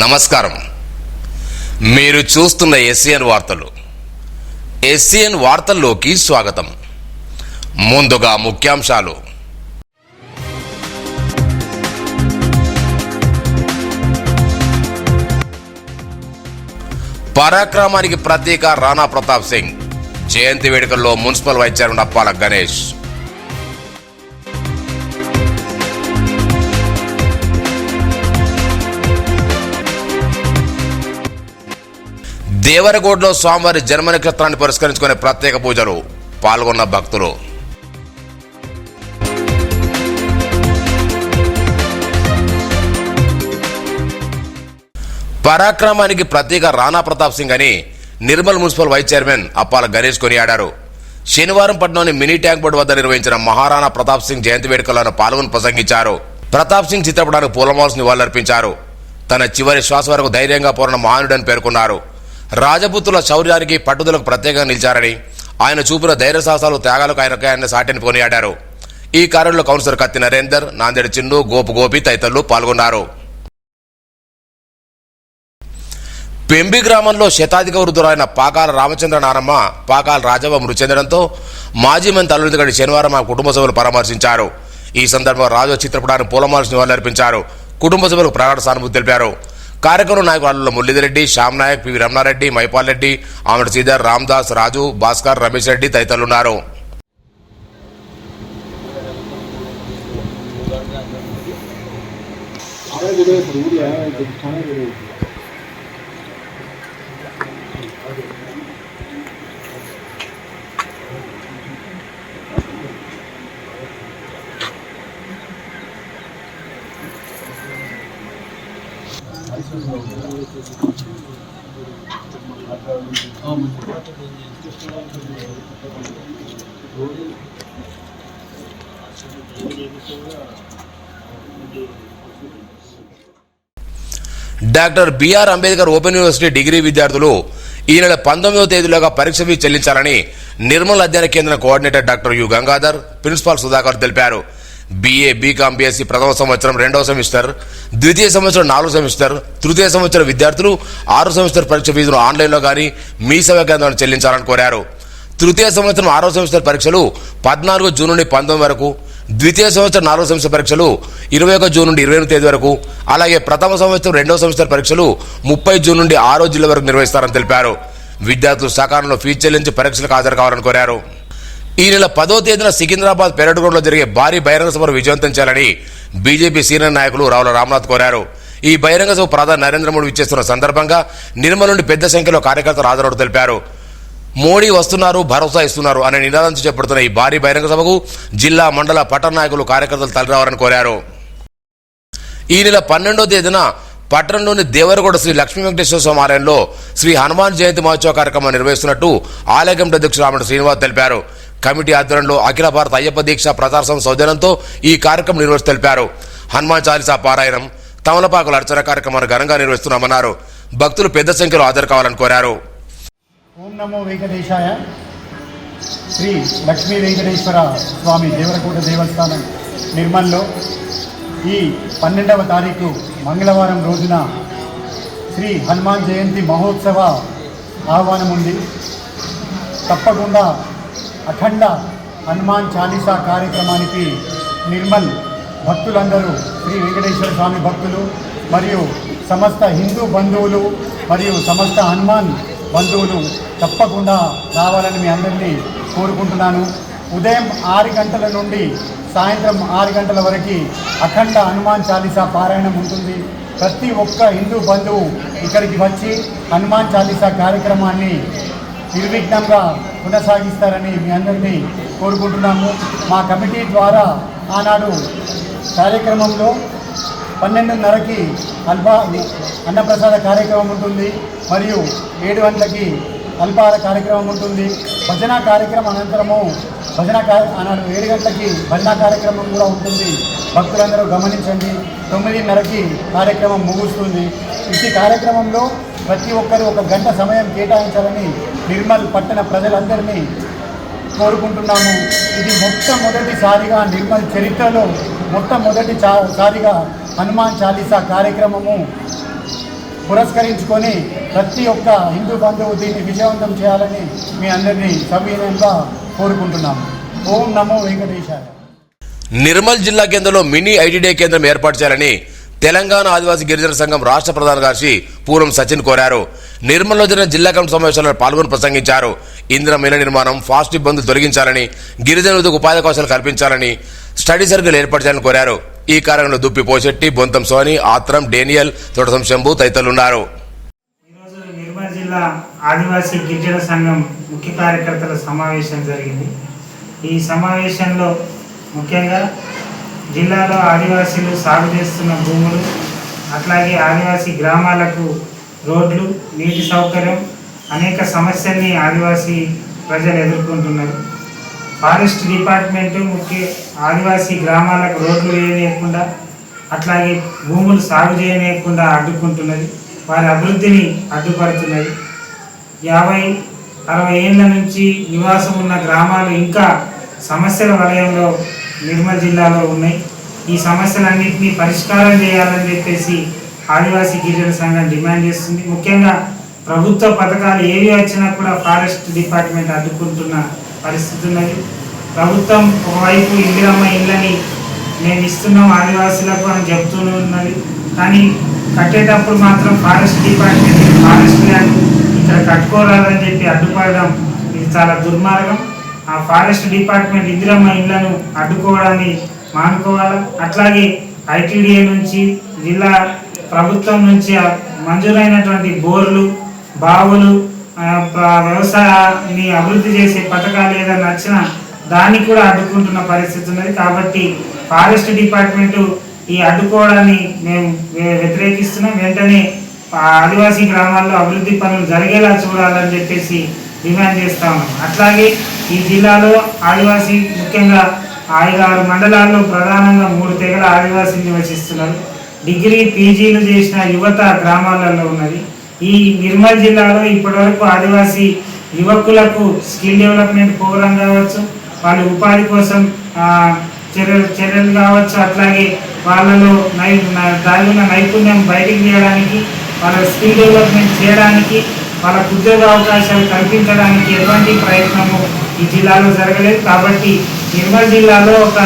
నమస్కారం. మీరు చూస్తున్న ఎస్సీఎన్ వార్తలు. ఎస్సీఎన్ వార్తల్లోకి స్వాగతం. ముందుగా ముఖ్యాంశాలు. పరాక్రమానికి ప్రతీక రాణా ప్రతాప్ సింగ్. జయంతి వేడుకల్లో మున్సిపల్ వైస్ చైర్మన్ అప్పాల గణేష్. దేవరగోడ్లో స్వామివారి జన్మ నక్షత్రాన్ని పురస్కరించుకునే ప్రత్యేక పూజలు. పాల్గొన్న భక్తులు. పరాక్రమానికి ప్రతీక రాణా ప్రతాప్ సింగ్ అని నిర్మల్ మున్సిపల్ వైస్ చైర్మన్ అప్పాల గణేష్ కొనియాడారు. శనివారం పట్నంలోని మినీ ట్యాంక్ బోర్డు వద్ద నిర్వహించిన మహారాణా ప్రతాప్ సింగ్ జయంతి వేడుకలను పాల్గొని ప్రసంగించారు. ప్రతాప్ సింగ్ చిత్రపటానికి పూలమాలలు నివాళులర్పించారు. తన చివరి శ్వాస వరకు ధైర్యంగా పోరాడిన మహానుడని పేర్కొన్నారు. రాజపుత్రుల శౌర్యానికి పట్టుదలకు ప్రత్యేకంగా నిలిచారని, ఆయన చూపిన ధైర్య సాహసాలు త్యాగాలకు ఆయన సాటిని కొనియాడారు. ఈ కార్యంలో కౌన్సిలర్ కత్తి నరేందర్, నాందేడు చిన్ను, గోపి తదితరులు పాల్గొన్నారు. పెంబి గ్రామంలో శతాధిక వృద్ధులైన పాకాల రామచంద్ర నానమ్మ, పాకాల రాజవ్వ మృతి చెందడంతో మాజీ మంత్రి అల్లుడి గడి శనివారం ఆ కుటుంబ సభ్యులు పరామర్శించారు. ఈ సందర్భంగా రాజు చిత్రపటానికి పూలమాలలు నివాళులర్పించారు. కుటుంబ సభ్యులకు ప్రగాఢ సానుభూతి తెలిపారు. కార్యక్రమం నాయకులు అల్లుల మురళీధరెడ్డి, శ్యామ్ నాయక్, పివి రమణారెడ్డి, మైపాల్ రెడ్డి, ఆమెడ శ్రీధర్, రామ్దాస్, రాజు, భాస్కర్, రమేష్ రెడ్డి తదితరులున్నారు. Doctor B R Ambedkar open university degree విద్యార్థులు ఈ నెల 19వ తేదీలోగా పరీక్ష ఫీజు చెల్లించాలని నిర్మల్ అధ్యయన కేంద్రం coordinator doctor you Gangadhar, principal Sudhakar తెలిపారు. BA, BCom, BSc ప్రథమ సంవత్సరం 2వ సెమిస్టర్, ద్వితీయ సంవత్సరం 4వ సెమిస్టర్, తృతీయ సంవత్సరం విద్యార్థులు 6వ సెమిస్టర్ పరీక్ష ఫీజును ఆన్లైన్లో కానీ మీ సేవా కేంద్రాన్ని చెల్లించాలని కోరారు. తృతీయ సంవత్సరం 6వ సెమిస్టర్ పరీక్షలు 14 జూన్ నుండి 19 వరకు, ద్వితీయ సంవత్సరం 4వ సెమిస్టర్ పరీక్షలు 21 జూన్ నుండి 28 తేదీ వరకు, అలాగే ప్రథమ సంవత్సరం 2వ సెమిస్టర్ పరీక్షలు 30 జూన్ నుండి 6వ జిల్లా వరకు నిర్వహిస్తారని తెలిపారు. విద్యార్థులు సకాలంలో ఫీజు చెల్లించి పరీక్షలకు హాజరు కావాలని కోరారు. ఈ నెల 10వ తేదీన సికింద్రాబాద్ పెరేడ్ గ్రౌండ్లో జరిగే భారీ బహిరంగ సభను విజయవంతం చేయాలని బీజేపీ సీనియర్ నాయకులు రావుల రామ్నాథ్ కోరారు. ఈ బహిరంగ సభ ప్రధాని నరేంద్ర మోడీ విచ్చేస్తున్న సందర్భంగా నిర్మల్ నుండి పెద్ద సంఖ్యలో కార్యకర్తలు హాజరవుతూ తెలిపారు. మోడీ వస్తున్నారు, భరోసా ఇస్తున్నారు అనే నినాదంతో చేపడుతున్న ఈ భారీ బహిరంగ సభకు జిల్లా, మండల, పట్టణ నాయకులు, కార్యకర్తలు తరలిరావాలని కోరారు. ఈ నెల 12వ తేదీన పట్టణంలోని దేవరగొండ శ్రీ లక్ష్మీ వెంకటేశ్వర స్వామి ఆలయంలో శ్రీ హనుమాన్ జయంతి మహోత్సవ కార్యక్రమం నిర్వహిస్తున్నట్టు ఆలయ కమిటీ అధ్యక్షుడు రామణ శ్రీనివాస్ తెలిపారు. కమిటీ ఆధ్వర్యంలో అఖిల భారత అయ్యప్ప దీక్ష ప్రచార సంస్థ సౌజన్యంతో ఈ కార్యక్రమం నిర్వహిస్తూ తెలిపారు. హనుమాన్ చాలీసా పారాయణం, తమలపాకుల అర్చన కార్యక్రమాన్ని ఘనంగా నిర్వహిస్తున్నామన్నారు. భక్తులు పెద్ద సంఖ్యలో హాజరు కావాలని కోరారు. ఓం నమో వెంకటేశాయ. శ్రీ లక్ష్మీ వెంకటేశ్వర స్వామి దేవరకోట దేవస్థానం నిర్మల్లో ఈ 12వ తారీఖు మంగళవారం రోజున శ్రీ హనుమాన్ జయంతి మహోత్సవ ఆహ్వానం ఉంది. తప్పకుండా అఖండ హనుమాన్ చాలీసా కార్యక్రమానికి నిర్మల్ భక్తులందరూ, శ్రీ వెంకటేశ్వర స్వామి భక్తులు మరియు సమస్త హిందూ బంధువులు మరియు సమస్త హనుమాన్ బంధువులు తప్పకుండా రావాలని మీ అందరినీ కోరుకుంటున్నాను. ఉదయం 6 గంటల నుండి సాయంత్రం 6 గంటల వరకు అఖండ హనుమాన్ చాలీసా పారాయణం ఉంటుంది. ప్రతి ఒక్క హిందూ బంధువు ఇక్కడికి వచ్చి హనుమాన్ చాలీసా కార్యక్రమాన్ని నిర్విఘ్నంగా కొనసాగిస్తారని మీ అందరినీ కోరుకుంటున్నాము. మా కమిటీ ద్వారా ఆనాడు కార్యక్రమంలో 12:30కి అన్నప్రసాద కార్యక్రమం ఉంటుంది మరియు 7 గంటలకి అల్పాహార కార్యక్రమం ఉంటుంది. భజన కార్యక్రమం అనంతరము ఆనాడు 7 గంటలకి భజన కార్యక్రమం కూడా ఉంటుంది. భక్తులందరూ గమనించండి. 9:30కి కార్యక్రమం ముగుస్తుంది. ఈ కార్యక్రమంలో ప్రతి ఒక్కరూ 1 గంట సమయం కేటాయించాలని నిర్మల్ పట్టణ ప్రజలందరినీ కోరుకుంటున్నాము. ఇది మొట్టమొదటిసారిగా నిర్మల్ చరిత్రలో మొట్టమొదటిసారిగా హనుమాన్ చాలీసా కార్యక్రమము పురస్కరించుకొని ప్రతి ఒక్క హిందూ బంధువు దీన్ని విజయవంతం చేయాలని మీ అందరినీ సవినయంగా కోరుకుంటున్నాము. ఓం నమో వెంకటేశాయ. నిర్మల్ జిల్లా కేంద్రంలో మినీ ఐటీడీ కేంద్రం ఏర్పాటు చేయాలని తెలంగాణ ఆదివాసీ గిరిజన సంఘం రాష్ట్ర ప్రధాన కార్యదర్శి పూరం సచిన్ కోరారు. నిర్మల్లో జరిగిన జిల్లా కమిటీ సమావేశంలో పాల్గొని ప్రసంగించారు. ఇందిరమ్మ ఇళ్ల నిర్మాణం, ఫాస్ట్ ఇబ్బందులు తొలగించాలని, గిరిజనులకు ఉపాధి అవకాశాలు కల్పించాలని, స్టడీ సర్కిల్ ఏర్పాటు చేయాలని కోరారు. ఈ కార్యక్రమంలో దుప్పి పోశెట్టి, బొంతం సోని, ఆత్రం, డేనియల్, తోటసం శంభు తదితరులున్నారు. ఈరోజు నిర్మల్ జిల్లా ఆదివాసీ గిరిజన సంఘం ముఖ్య కార్యకర్తల సమావేశం జరిగింది. ఈ సమావేశంలో ముఖ్యంగా జిల్లాలో ఆదివాసీలు సాగు చేస్తున్న భూములు, అట్లాగే ఆదివాసీ గ్రామాలకు రోడ్లు, నీటి సౌకర్యం, అనేక సమస్యల్ని ఆదివాసీ ప్రజలు ఎదుర్కొంటున్నారు. ఫారెస్ట్ డిపార్ట్మెంటు ఆదివాసీ గ్రామాలకు రోడ్లు వేయనీయకుండా, అట్లాగే భూములు సాగు చేయనీయకుండా అడ్డుకుంటున్నది, వారి అభివృద్ధిని అడ్డుపడుతున్నది. 50-60 ఏళ్ళ నుంచి నివాసం ఉన్న గ్రామాలు ఇంకా సమస్యల వలయంలో నిర్మల్ జిల్లాలో ఉన్నాయి. ఈ సమస్యలన్నింటినీ పరిష్కారం చేయాలని చెప్పేసి ఆదివాసీ గిరిజన సంఘం డిమాండ్ చేస్తుంది. ముఖ్యంగా ప్రభుత్వ పథకాలు ఏవి వచ్చినా కూడా ఫారెస్ట్ డిపార్ట్మెంట్ అడ్డుకుంటున్న పరిస్థితి ఉన్నది. ప్రభుత్వం ఒకవైపు ఇందిరమ్మ ఇళ్ళని మేము ఇస్తున్నాం ఆదివాసులకు అని చెప్తూనే ఉన్నది, కానీ కట్టేటప్పుడు మాత్రం ఫారెస్ట్ డిపార్ట్మెంట్ ఫారెస్ట్ ల్యాండ్ ఇక్కడ కట్టుకోరాదని చెప్పి అడ్డుపడడం ఇది చాలా దుర్మార్గం. ఆ ఫారెస్ట్ డిపార్ట్మెంట్ ఇందిరమ్మ ఇళ్లను అడ్డుకోవడాన్ని మానుకోవాలి. అట్లాగే ఐటీడీఏ నుంచి, జిల్లా ప్రభుత్వం నుంచి మంజూరైనటువంటి బోర్లు, బావులు, వ్యవసాయాన్ని అభివృద్ధి చేసే పథకాలు ఏదైనా వచ్చినా దాన్ని కూడా అడ్డుకుంటున్న పరిస్థితి ఉన్నది. కాబట్టి ఫారెస్ట్ డిపార్ట్మెంటు ఈ అడ్డుకోవడాన్ని మేము వ్యతిరేకిస్తున్నాం. వెంటనే ఆదివాసీ గ్రామాల్లో అభివృద్ధి పనులు జరిగేలా చూడాలని చెప్పేసి డిమాండ్ చేస్తా ఉన్నాం. అట్లాగే ఈ జిల్లాలో ఆదివాసీ ముఖ్యంగా 5-6 మండలాల్లో ప్రధానంగా 3 తెగల ఆదివాసీలు నివసిస్తున్నారు. డిగ్రీ, పీజీలు చేసిన యువత గ్రామాలలో ఉన్నది. ఈ నిర్మల్ జిల్లాలో ఇప్పటివరకు ఆదివాసీ యువకులకు స్కిల్ డెవలప్మెంట్ ప్రోగ్రాం కావచ్చు, వాళ్ళ ఉపాధి కోసం చర్యలు కావచ్చు, అట్లాగే వాళ్ళలో దాని ఉన్న నైపుణ్యం బయటికి తీయడానికి, వాళ్ళ స్కిల్ డెవలప్మెంట్ చేయడానికి, వాళ్ళకు ఉద్యోగ అవకాశాలు కల్పించడానికి ఎటువంటి ప్రయత్నము ఈ జిల్లాలో జరగలేదు. కాబట్టి నిర్మల్ జిల్లాలో ఒక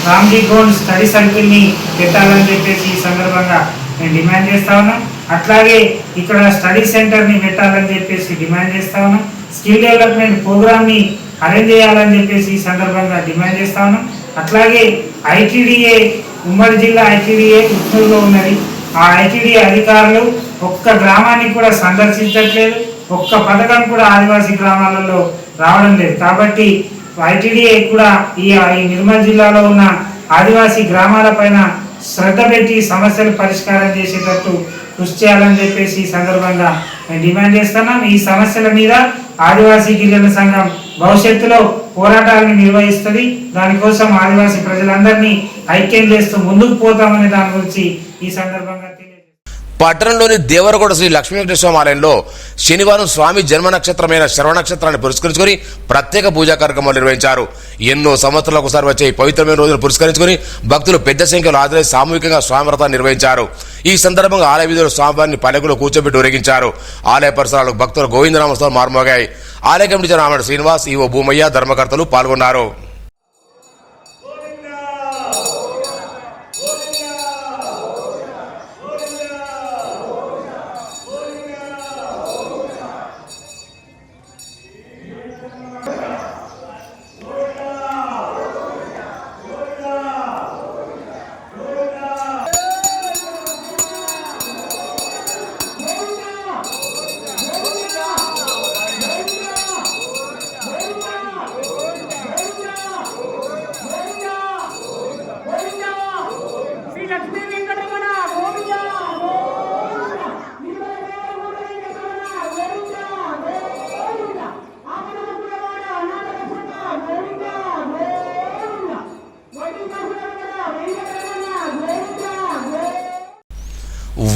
రామ్జీ గోండ్ స్టడీ సర్కిల్ని పెట్టాలని చెప్పేసి ఈ సందర్భంగా నేను డిమాండ్ చేస్తా ఉన్నాం. అట్లాగే ఇక్కడ స్టడీ సెంటర్ని పెట్టాలని చెప్పేసి డిమాండ్ చేస్తా ఉన్నాం. స్కిల్ డెవలప్మెంట్ ప్రోగ్రామ్ని అరేంజ్ చేయాలని చెప్పేసి ఈ సందర్భంగా డిమాండ్ చేస్తా ఉన్నాం. అట్లాగే ఐటీడీఏ, ఉమ్మడి జిల్లా ఐటీడీఏ ఉత్తూరులో ఉన్నది. ఆ ఐటీడీఏ అధికారులు ఒక్క గ్రామాన్ని కూడా సందర్శించట్లేదు, ఒక్క పథకం కూడా ఆదివాసీ గ్రామాలలో రావడం లేదు. కాబట్టి ఐటీడీఏ కూడా ఈ నిర్మల్ జిల్లాలో ఉన్న ఆదివాసీ గ్రామాలపైన శ్రద్ధ పెట్టి సమస్యలు పరిష్కారం చేసేటట్టు కృషి చేయాలని చెప్పేసి ఈ సందర్భంగా మేము డిమాండ్ చేస్తున్నాం. ఈ సమస్యల మీద ఆదివాసీ గిరిజన సంఘం భవిష్యత్తులో పోరాటాలను నిర్వహిస్తుంది. దానికోసం ఆదివాసీ ప్రజలందరినీ ఐక్యం చేస్తూ ముందుకు పోతామనే దాని గురించి ఈ సందర్భంగా పట్టణంలోని దేవరగొండ శ్రీ లక్ష్మీ వెంకటేశ్వర ఆలయంలో శనివారం స్వామి జన్మ నక్షత్రమైన శ్రవణ నక్షత్రాన్ని పురస్కరించుకొని ప్రత్యేక పూజా కార్యక్రమాలు నిర్వహించారు. ఎన్నో సంవత్సరాలకు ఒకసారి వచ్చే ఈ పవిత్రమైన రోజును పురస్కరించుకొని భక్తులు పెద్ద సంఖ్యలో హాజరై సామూహికంగా స్వామి వ్రతాన్ని నిర్వహించారు. ఈ సందర్భంగా ఆలయ వీధులు స్వామివారిని పల్లెకులో కూర్చోబెట్టి ఊరేగించారు. ఆలయ పరిసరాలకు భక్తుల గోవిందనామస్వామి మారుమోగాయి. ఆలయ committee chairman Srinivas, E O Bhumaiah, ధర్మకర్తలు పాల్గొన్నారు.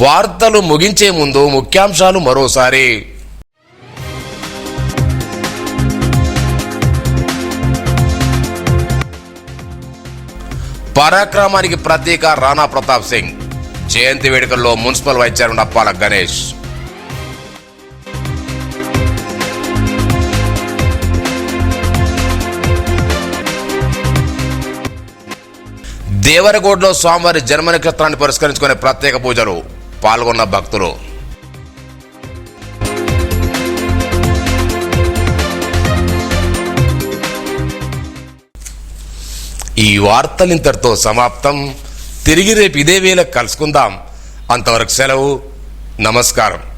వార్తలు ముగించే ముందు ముఖ్యాంశాలు మరోసారి. పరాక్రమానికి ప్రతీక రాణా ప్రతాప్ సింగ్. జయంతి వేడుకల్లో మున్సిపల్ వైస్ చైర్మన్ అప్పాల గణేష్. దేవరగోడ్లో స్వామివారి జన్మ నక్షత్రాన్ని పురస్కరించుకునే ప్రత్యేక పూజలు, పాల్గొన్న భక్తులు. ఈ వార్తలు ఇంతటితో సమాప్తం. తిరిగి రేపు ఇదే వేళ కలుసుకుందాం. అంతవరకు సెలవు. నమస్కారం.